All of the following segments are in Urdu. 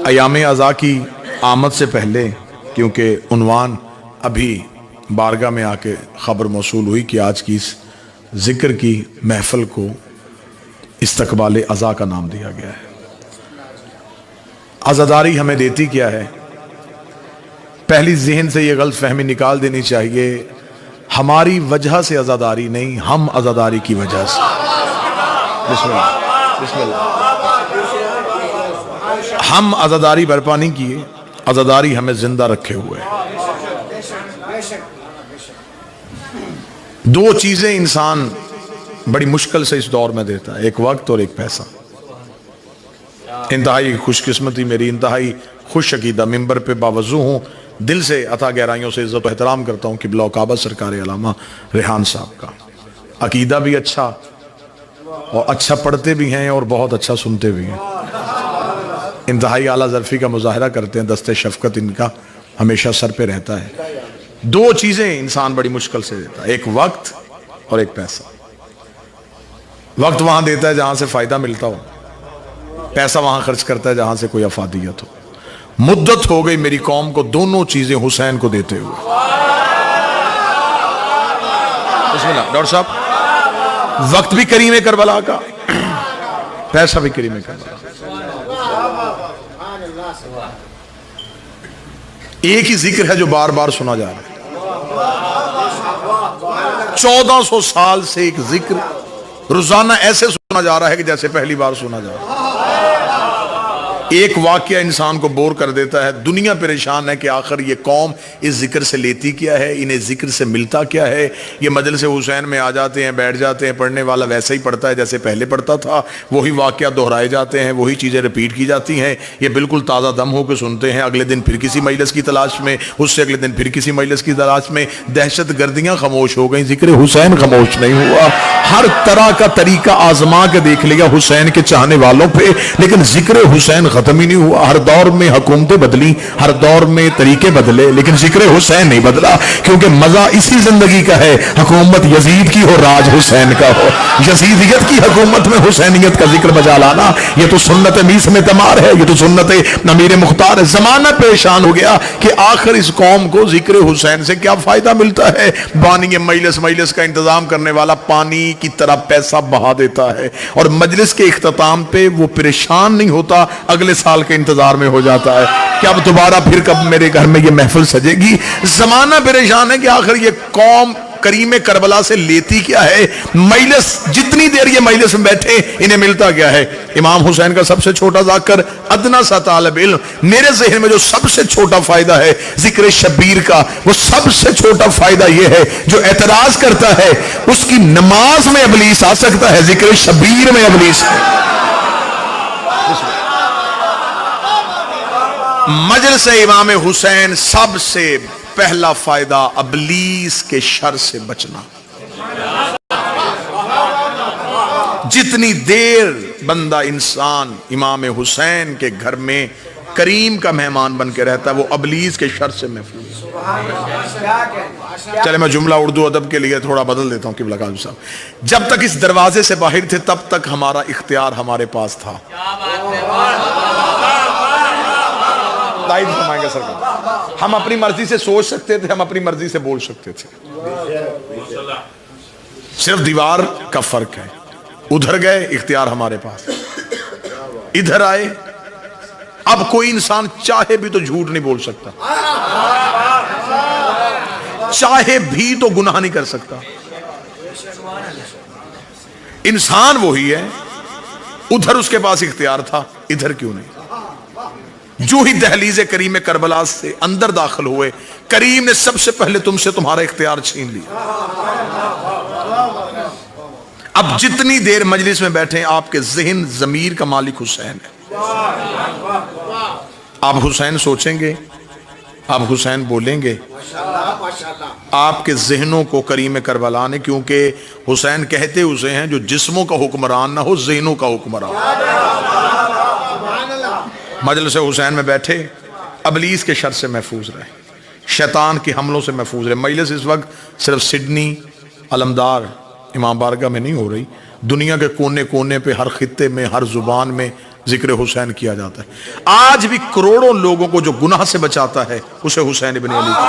ایام ازا کی آمد سے پہلے، کیونکہ عنوان ابھی بارگاہ میں آ کے خبر موصول ہوئی کہ آج کی اس ذکر کی محفل کو استقبال ازا کا نام دیا گیا ہے۔ عزاداری ہمیں دیتی کیا ہے؟ پہلی ذہن سے یہ غلط فہمی نکال دینی چاہیے، ہماری وجہ سے عزاداری نہیں، ہم عزاداری کی وجہ سے۔ بسم اللہ بسم اللہ۔ ہم عزاداری برپا نہیں کیے، عزاداری ہمیں زندہ رکھے ہوئے۔ دو چیزیں انسان بڑی مشکل سے اس دور میں دیتا ہے، ایک وقت اور ایک پیسہ۔ انتہائی خوش قسمتی میری، انتہائی خوش عقیدہ ممبر پہ باوضو ہوں، دل سے عطا گہرائیوں سے عزت و احترام کرتا ہوں کہ قبلہ و کعبہ سرکار علامہ ریحان صاحب کا عقیدہ بھی اچھا، اور اچھا پڑھتے بھی ہیں اور بہت اچھا سنتے بھی ہیں، انتہائی اعلیٰ ظرفی کا مظاہرہ کرتے ہیں، دست شفقت ان کا ہمیشہ سر پہ رہتا ہے۔ دو چیزیں انسان بڑی مشکل سے دیتا ہے، ایک وقت اور ایک پیسہ۔ وقت وہاں دیتا ہے جہاں سے فائدہ ملتا ہو، پیسہ وہاں خرچ کرتا ہے جہاں سے کوئی افادیت ہو۔ مدت ہو گئی میری قوم کو دونوں چیزیں حسین کو دیتے ہوئے۔ بسم اللہ ڈاکٹر صاحب، وقت بھی کریم کربلا کا، پیسہ بھی کریم کربلا۔ ایک ہی ذکر ہے جو بار بار سنا جا رہا ہے، 1400 سال سے ایک ذکر روزانہ ایسے سنا جا رہا ہے کہ جیسے پہلی بار سنا جا رہا ہے۔ ایک واقعہ انسان کو بور کر دیتا ہے، دنیا پریشان ہے کہ آخر یہ قوم اس ذکر سے لیتی کیا ہے، انہیں ذکر سے ملتا کیا ہے۔ یہ مجلس حسین میں آ جاتے ہیں، بیٹھ جاتے ہیں، پڑھنے والا ویسے ہی پڑھتا ہے جیسے پہلے پڑھتا تھا، وہی واقعہ دہرائے جاتے ہیں، وہی چیزیں ریپیٹ کی جاتی ہیں، یہ بالکل تازہ دم ہو کے سنتے ہیں۔ اگلے دن پھر کسی مجلس کی تلاش میں، اس سے اگلے دن پھر کسی مجلس کی تلاش میں، دہشت گردیاں خاموش ہو گئیں، ذکر حسین خاموش نہیں ہوا۔ ہر طرح کا طریقہ آزما کے دیکھ لیا حسین کے چاہنے والوں پہ، لیکن ذکر حسین ختم ہی نہیں ہوا۔ ہر دور میں حکومتیں بدلی، ہر دور میں طریقے بدلے، لیکن ذکر حسین نہیں بدلا، کیونکہ مزہ اسی زندگی کا ہے، حکومت یزید کی ہو، راج حسین کا ہو۔ یزیدیت کی حکومت میں حسینیت کا ذکر بجا لانا، یہ تو سنت میس میں تمار ہے، یہ تو سنت امیر مختار ہے۔ زمانہ پریشان ہو گیا کہ آخر اس قوم کو ذکر حسین سے کیا فائدہ ملتا ہے۔ بانی مجلس کا انتظام کرنے والا پانی کی طرح پیسہ بہا دیتا ہے، اور مجلس کے اختتام پہ وہ پریشان نہیں ہوتا، اگلے سال کے انتظار میں ہو جاتا ہے کہ اب دوبارہ پھر کب میرے گھر میں یہ محفل سجے گی۔ زمانہ پریشان ہے کہ آخر یہ قوم کریم کربلا سے لیتی کیا ہے۔ مجلس جتنی دیر یہ مجلس میں بیٹھے انہیں ملتا کیا ہے۔ امام حسین کا سب سے چھوٹا ذاکر، ادنا سا طالب علم، میرے ذہن میں جو سب سے چھوٹا فائدہ ہے ذکر شبیر کا، وہ سب سے چھوٹا فائدہ یہ ہے جو اعتراض کرتا ہے اس کی نماز میں ابلیس آ سکتا ہے، ذکر شبیر میں ابلیس ہے۔ مجلس امام حسین سب سے پہلا فائدہ ابلیس کے شر سے بچنا۔ جتنی دیر بندہ انسان امام حسین کے گھر میں کریم کا مہمان بن کے رہتا ہے، وہ ابلیس کے شر سے محفوظ۔ چلے میں جملہ اردو ادب کے لیے تھوڑا بدل دیتا ہوں قبلہ قاضی صاحب۔ جب تک اس دروازے سے باہر تھے تب تک ہمارا اختیار ہمارے پاس تھا۔ فرمائیں گے سرکار، ہم اپنی مرضی سے سوچ سکتے تھے، ہم اپنی مرضی سے بول سکتے تھے، صرف دیوار کا فرق ہے۔ ادھر گئے اختیار ہمارے پاس، ادھر آئے اب کوئی انسان چاہے بھی تو جھوٹ نہیں بول سکتا، چاہے بھی تو گناہ نہیں کر سکتا۔ انسان وہی ہے، ادھر اس کے پاس اختیار تھا، ادھر کیوں نہیں؟ جو ہی دہلیز کریم کربلا سے اندر داخل ہوئے، کریم نے سب سے پہلے تم سے تمہارا اختیار چھین لیا۔ اب جتنی دیر مجلس میں بیٹھے آپ کے ذہن ضمیر کا مالک حسین ہے۔ آپ حسین سوچیں گے، آپ حسین بولیں گے، آپ کے ذہنوں کو کریم کربلا نے، کیونکہ حسین کہتے اسے ہیں جو جسموں کا حکمران نہ ہو، ذہنوں کا حکمران۔ مجلس حسین میں بیٹھے ابلیس کے شر سے محفوظ رہے، شیطان کے حملوں سے محفوظ رہے۔ مجلس اس وقت صرف سڈنی، علمدار، امام بارگاہ میں نہیں ہو رہی، دنیا کے کونے کونے پہ، ہر خطے میں، ہر زبان میں ذکر حسین کیا جاتا ہے. آج بھی کروڑوں لوگوں کو جو گناہ سے بچاتا ہے اسے حسین ابن علی کا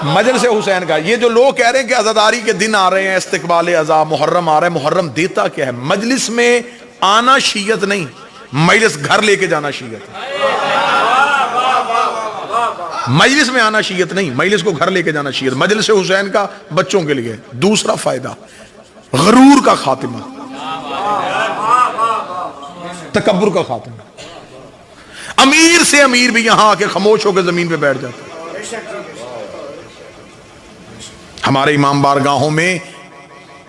مجلس حسین کا. یہ جو لوگ کہہ رہے ہیں کہ عزاداری کے دن آ رہے ہیں, استقبال عزا, محرم آ رہا ہے, محرم دیتا کیا ہے؟ مجلس میں آنا شیعت نہیں, مجلس گھر لے کے جانا شیعت ہے. مجلس میں آنا شیعت نہیں, مجلس کو گھر لے کے جانا شیعت. مجلس حسین کا بچوں کے لیے. دوسرا فائدہ, غرور کا خاتمہ, تکبر کا خاتمہ. امیر سے امیر بھی یہاں آ کے خاموش ہو کے زمین پہ بیٹھ جاتا ہے. ہمارے امام بارگاہوں میں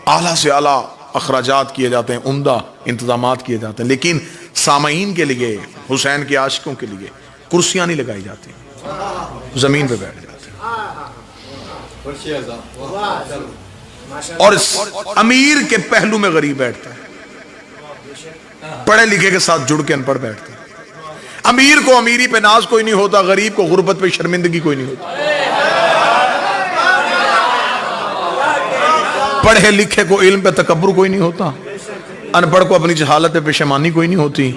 اعلیٰ سے اعلیٰ اخراجات کیے جاتے ہیں, عمدہ انتظامات کیے جاتے ہیں, لیکن سامعین کے لیے, حسین کے عاشقوں کے لیے کرسیاں نہیں لگائی جاتی, زمین پہ بیٹھ جاتے ہیں. اور امیر کے پہلو میں غریب بیٹھتا ہے, پڑھے لکھے کے ساتھ جڑ کے ان پڑھ بیٹھتا ہے. امیر کو امیری پہ ناز کوئی نہیں ہوتا, غریب کو غربت پہ شرمندگی کوئی نہیں ہوتی. پڑھے لکھے کو علم پہ تکبر کوئی نہیں ہوتا, ان پڑھ کو اپنی جہالت پہ پشیمانی کوئی نہیں ہوتی.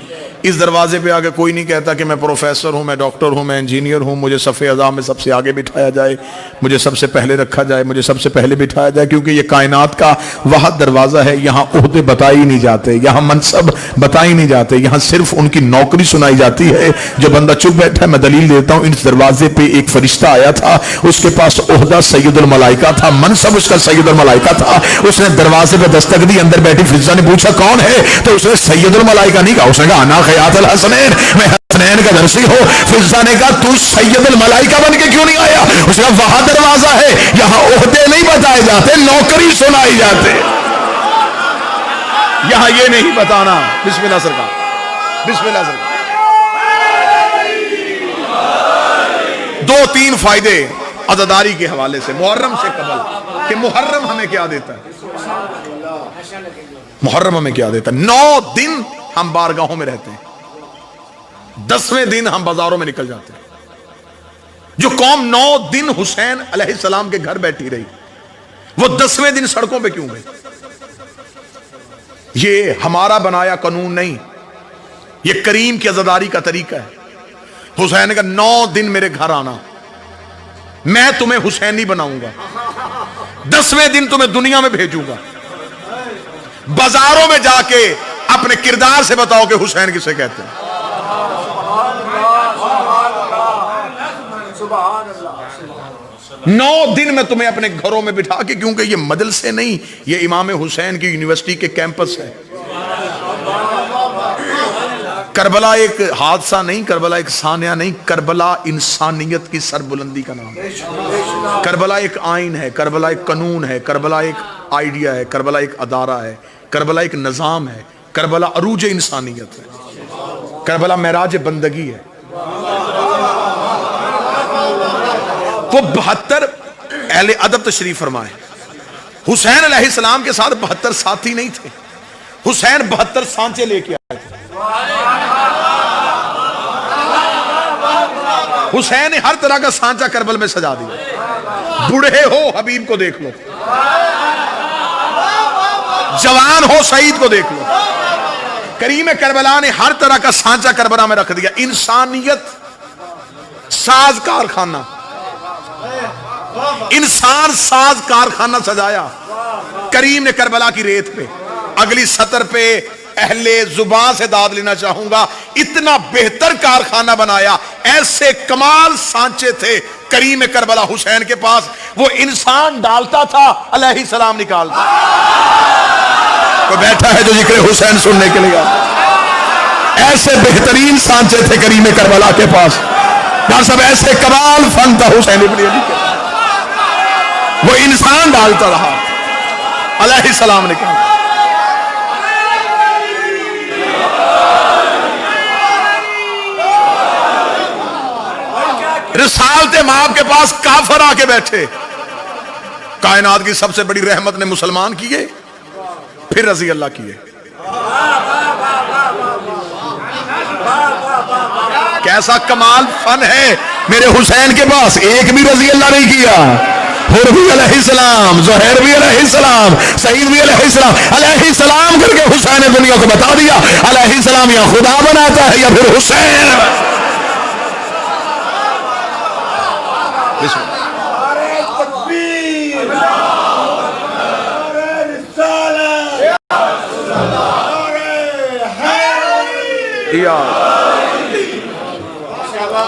اس دروازے پہ آگے کوئی نہیں کہتا کہ میں پروفیسر ہوں, میں ڈاکٹر ہوں, میں انجینئر ہوں, مجھے صف اعظام میں سب سے آگے بٹھایا جائے, مجھے سب سے پہلے رکھا جائے, مجھے سب سے پہلے بٹھایا جائے, کیونکہ یہ کائنات کا واحد دروازہ ہے. یہاں عہدے بتائی نہیں جاتے, یہاں منصب بتائی نہیں جاتے, یہاں صرف ان کی نوکری سنائی جاتی ہے. جو بندہ چپ بیٹھا ہے, میں دلیل دیتا ہوں, اس دروازے پہ ایک فرشتہ آیا تھا, اس کے پاس عہدہ سید الملائکہ تھا, منصب اس کا سید الملائکہ تھا. اس نے دروازے پہ دستک دی, اندر بیٹھی فرشتہ نے پوچھا کون ہے, تو اس نے سید الملائکہ نہیں کہا, اس نے کہا انا خیات الحسنین, میں حسنین کا درسی ہوں. فرشتہ نے کہا تو سید الملائکہ بن کے کیوں نہیں آیا؟ اس نے کہا وہاں دروازہ ہے, یہاں عہدے نہیں بتائے جاتے, نوکری سنائی جاتے. یہاں یہ نہیں بتانا. بسم اللہ سرکار, بسم اللہ سرکار. دو تین فائدے عزاداری کے حوالے سے محرم سے قبل, کہ محرم ہمیں کیا دیتا ہے, محرم ہمیں کیا دیتا ہے. 9 دن ہم بارگاہوں میں رہتے ہیں, 10ویں دن ہم بازاروں میں نکل جاتے ہیں. جو قوم 9 دن حسین علیہ السلام کے گھر بیٹھی رہی, وہ 10ویں دن سڑکوں پہ کیوں گئی؟ یہ ہمارا بنایا قانون نہیں, یہ کریم کی عزاداری کا طریقہ ہے. حسین کا 9 دن میرے گھر آنا, میں تمہیں حسینی بناؤں گا, 10ویں دن تمہیں دنیا میں بھیجوں گا. بازاروں میں جا کے اپنے کردار سے بتاؤ کہ حسین کسے کہتے ہیں. 9 دن میں تمہیں اپنے گھروں میں بٹھا کے, کیونکہ یہ مدرسے نہیں, یہ امام حسین کی یونیورسٹی کے کیمپس ہے. کربلا ایک حادثہ نہیں, کربلا ایک سانحہ نہیں, کربلا انسانیت کی سربلندی کا نام ہے. کربلا ایک آئین ہے, کربلا ایک قانون ہے, کربلا ایک آئیڈیا ہے, کربلا ایک ادارہ ہے, کربلا ایک نظام ہے, کربلا عروج انسانیت ہے, کربلا معراج بندگی ہے. وہ 72 اہل ادب تشریف فرمائے. حسین علیہ السلام کے ساتھ 72 ساتھی نہیں تھے, حسین 72 سانچے لے کے آئے تھے. حسین نے ہر طرح کا سانچہ کربل میں سجا دیا. بوڑھے ہو حبیب کو دیکھ لو, جوان ہو سعید کو دیکھ لو. کریم کربلا نے ہر طرح کا سانچہ کربلا میں رکھ دیا. انسانیت ساز کارخانہ, انسان ساز کارخانہ سجایا کریم نے کربلا کی ریت پہ. اگلی سطر پہ اہل زبان سے داد لینا چاہوں گا, اتنا بہتر کارخانہ بنایا, ایسے کمال سانچے تھے کریم کربلا حسین کے پاس. وہ انسان ڈالتا تھا, علیہ السلام نکالتا. کوئی بیٹھا ہے جو ذکر حسین سننے کے لیے؟ ایسے بہترین سانچے تھے کریم کربلا کے پاس. ڈاکٹر صاحب ایسے کمال فن تھا حسین ابن علی کے, وہ انسان ڈالتا رہا, علیہ السلام نے کہا. رسالت مآب کے پاس کافر آ کے بیٹھے, کائنات کی سب سے بڑی رحمت نے مسلمان کیے, پھر رضی اللہ کیے. کیسا کمال فن ہے میرے حسین کے پاس, ایک بھی رضی اللہ نہیں کیا. حر بھی علیہ السلام، زہیر بھی علیہ السلام، سعید بھی علیہ السلام، علیہ السلام کر کے حسین نے دنیا کو بتا دیا علیہ السلام یا خدا بناتا ہے یا پھر حسین. بسم اللہ.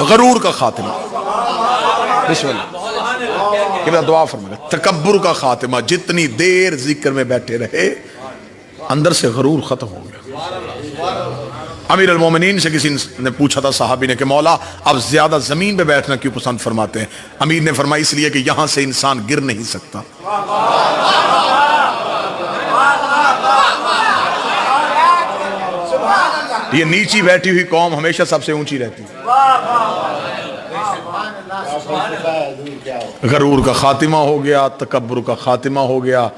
غرور کا خاتمہ. بسم اللہ. کہ دعا فرمائے تکبر کا خاتمہ. جتنی دیر ذکر میں بیٹھے رہے اندر سے غرور ختم ہو گیا. امیر المومنین سے کسی نے پوچھا تھا صحابی نے کہ مولا آپ زیادہ زمین پہ بیٹھنا کیوں پسند فرماتے ہیں؟ امیر نے فرمایا اس لیے کہ یہاں سے انسان گر نہیں سکتا. یہ نیچی بیٹھی ہوئی قوم ہمیشہ سب سے اونچی رہتی ہے. غرور کا خاتمہ ہو گیا، تکبر کا خاتمہ ہو گیا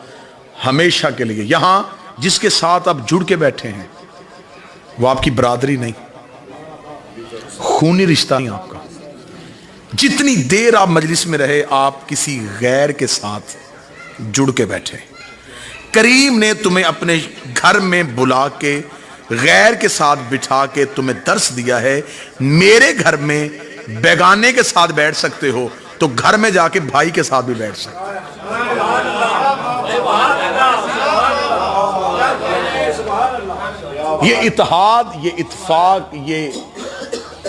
ہمیشہ کے لیے. یہاں جس کے ساتھ آپ جڑ کے بیٹھے ہیں وہ آپ کی برادری نہیں، خونی رشتہ نہیں آپ کا. جتنی دیر آپ مجلس میں رہے آپ کسی غیر کے ساتھ جڑ کے بیٹھے. کریم نے تمہیں اپنے گھر میں بلا کے غیر کے ساتھ بٹھا کے تمہیں درس دیا ہے میرے گھر میں بیگانے کے ساتھ بیٹھ سکتے ہو تو گھر میں جا کے بھائی کے ساتھ بھی بیٹھ سکتے. یہ اتحاد، یہ اتفاق، یہ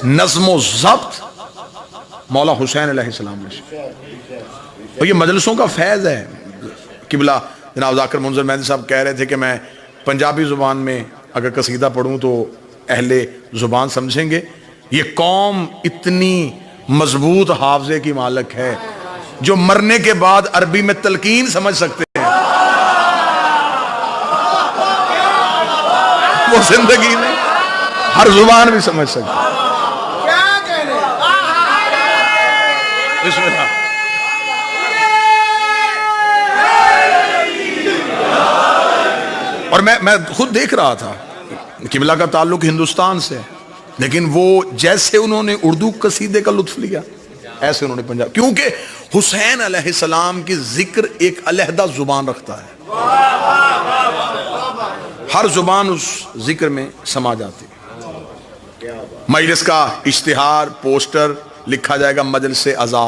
نظم و ضبط مولا حسین علیہ السلام نے. اور یہ مجلسوں کا فیض ہے. قبلہ جناب ذاکر منظر مہدی صاحب کہہ رہے تھے کہ میں پنجابی زبان میں اگر قصیدہ پڑھوں تو اہل زبان سمجھیں گے. یہ قوم اتنی مضبوط حافظے کی مالک ہے جو مرنے کے بعد عربی میں تلقین سمجھ سکتے ہیں. وہ زندگی میں ہر زبان بھی سمجھ سکتے ہیں. بسم اللہ. اور میں خود دیکھ رہا تھا قبلہ کا تعلق ہندوستان سے لیکن وہ جیسے انہوں نے اردو قصیدے کا لطف لیا ایسے انہوں نے پنجاب، کیونکہ حسین علیہ السلام کی ذکر ایک علیحدہ زبان رکھتا ہے. ہر زبان اس ذکر میں سما جاتی. مجلس کا اشتہار پوسٹر لکھا جائے گا مجلس عزا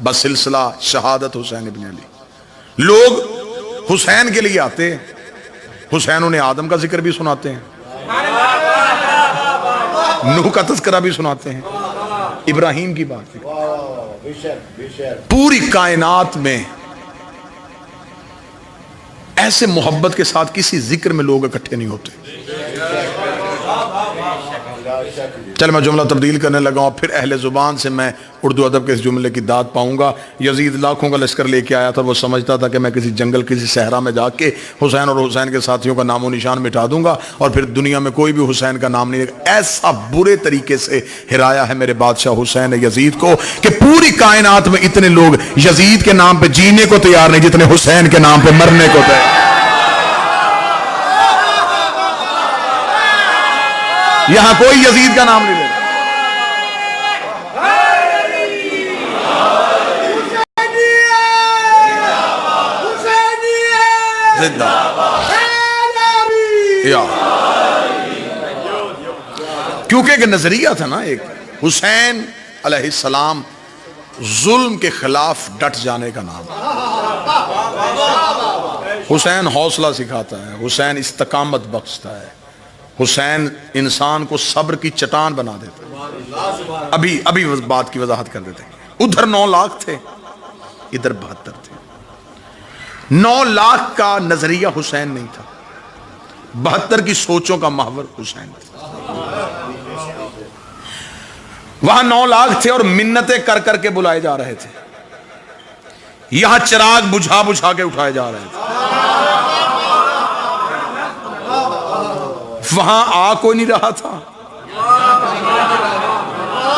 بسلسلہ شہادت حسین ابن علی. لوگ حسین کے لیے آتے ہیں. حسین انہیں آدم کا ذکر بھی سناتے ہیں، نوح کا تذکرہ بھی سناتے ہیں، ابراہیم کی بات. پوری کائنات میں ایسے محبت کے ساتھ کسی ذکر میں لوگ اکٹھے نہیں ہوتے. چل میں جملہ تبدیل کرنے لگا ہوں. پھر اہل زبان سے میں اردو ادب کے اس جملے کی داد پاؤں گا. یزید لاکھوں کا لشکر لے کے آیا تھا. وہ سمجھتا تھا کہ میں کسی جنگل کسی صحرا میں جا کے حسین اور حسین کے ساتھیوں کا نام و نشان مٹا دوں گا اور پھر دنیا میں کوئی بھی حسین کا نام نہیں. ایسا برے طریقے سے ہرایا ہے میرے بادشاہ حسین یزید کو کہ پوری کائنات میں اتنے لوگ یزید کے نام پہ جینے کو تیار نہیں جتنے حسین کے نام پہ مرنے کو تیار. یہاں کوئی یزید کا نام نہیں لے. زندہ کیونکہ ایک نظریہ تھا نا، ایک حسین علیہ السلام ظلم کے خلاف ڈٹ جانے کا نام. حسین حوصلہ سکھاتا ہے، حسین استقامت بخشتا ہے، حسین انسان کو صبر کی چٹان بنا دیتا ہے. ابھی بات کی وضاحت کر دیتے ہیں. ادھر 9 لاکھ تھے ادھر 72 تھے. 9 لاکھ کا نظریہ حسین نہیں تھا، 72 کی سوچوں کا محور حسین تھا. وہاں 9 لاکھ تھے اور منتیں کر کر کے بلائے جا رہے تھے. یہاں چراغ بجھا بجھا کے اٹھائے جا رہے تھے. وہاں آ کوئی نہیں رہا تھا،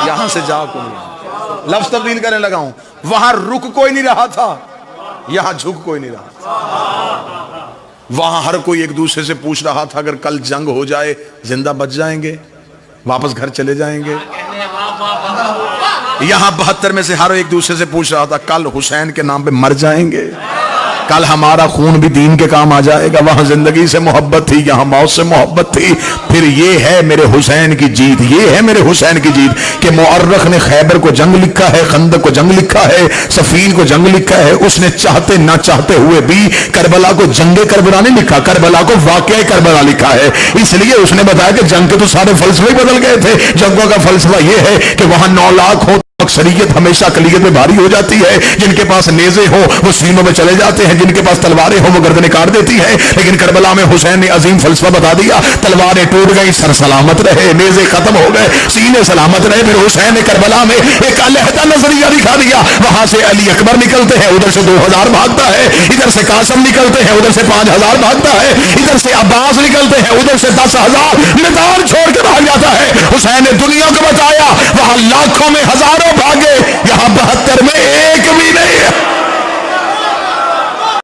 یہاں سے جا کوئی نہیں رہا. لفظ تبدیل کرنے لگا ہوں. وہاں رک کوئی نہیں رہا تھا، یہاں جھک کوئی نہیں رہا تھا. وہاں ہر کوئی ایک دوسرے سے پوچھ رہا تھا اگر کل جنگ ہو جائے زندہ بچ جائیں گے، واپس گھر چلے جائیں گے. یہاں 72 میں سے ہر ایک دوسرے سے پوچھ رہا تھا کل حسین کے نام پہ مر جائیں گے؟ کل ہمارا خون بھی دین کے کام آ جائے گا. وہاں زندگی سے محبت تھی, یہاں موت سے محبت تھی. پھر یہ ہے میرے حسین کی جیت, یہ ہے میرے حسین کی جیت کہ مؤرخ نے خیبر کو جنگ لکھا ہے, خندق کو جنگ لکھا ہے, صفین کو جنگ لکھا ہے. اس نے چاہتے نہ چاہتے ہوئے بھی کربلا کو جنگ کربلا نہیں لکھا, کربلا کو واقعہ کربلا لکھا ہے. اس لیے اس نے بتایا کہ جنگ کے تو سارے فلسفے بدل گئے تھے. جنگوں کا فلسفہ یہ ہے کہ وہاں 9 لاکھ ہو, اکثریت ہمیشہ اقلیت میں بھاری ہو جاتی ہے. جن کے پاس نیزے ہو وہ سینوں میں چلے جاتے ہیں, جن کے پاس تلواریں ہو وہ گردنیں کاٹ دیتی ہیں. لیکن کربلا میں حسین نے عظیم فلسفہ بتا دیا, تلواریں ٹوٹ گئی, سر سلامت رہے, نیزے ختم ہو گئے, سینے سلامت رہے. پھر حسین نے کربلا میں ایک علیحدہ نظریہ دکھا دیا. وہاں سے علی اکبر نکلتے ہیں, ادھر سے 2000 بھاگتا ہے, ادھر سے قاسم نکلتے ہیں, ادھر سے 5000 بھاگتا ہے, ادھر سے عباس نکلتے ہیں, ادھر سے 10,000 میدان چھوڑ کے بھاگ جاتا ہے. حسین نے دنیا کو بتایا وہاں لاکھوں میں ہزاروں بھاگے, یہاں 72 میں ایک بھی نہیں ہے.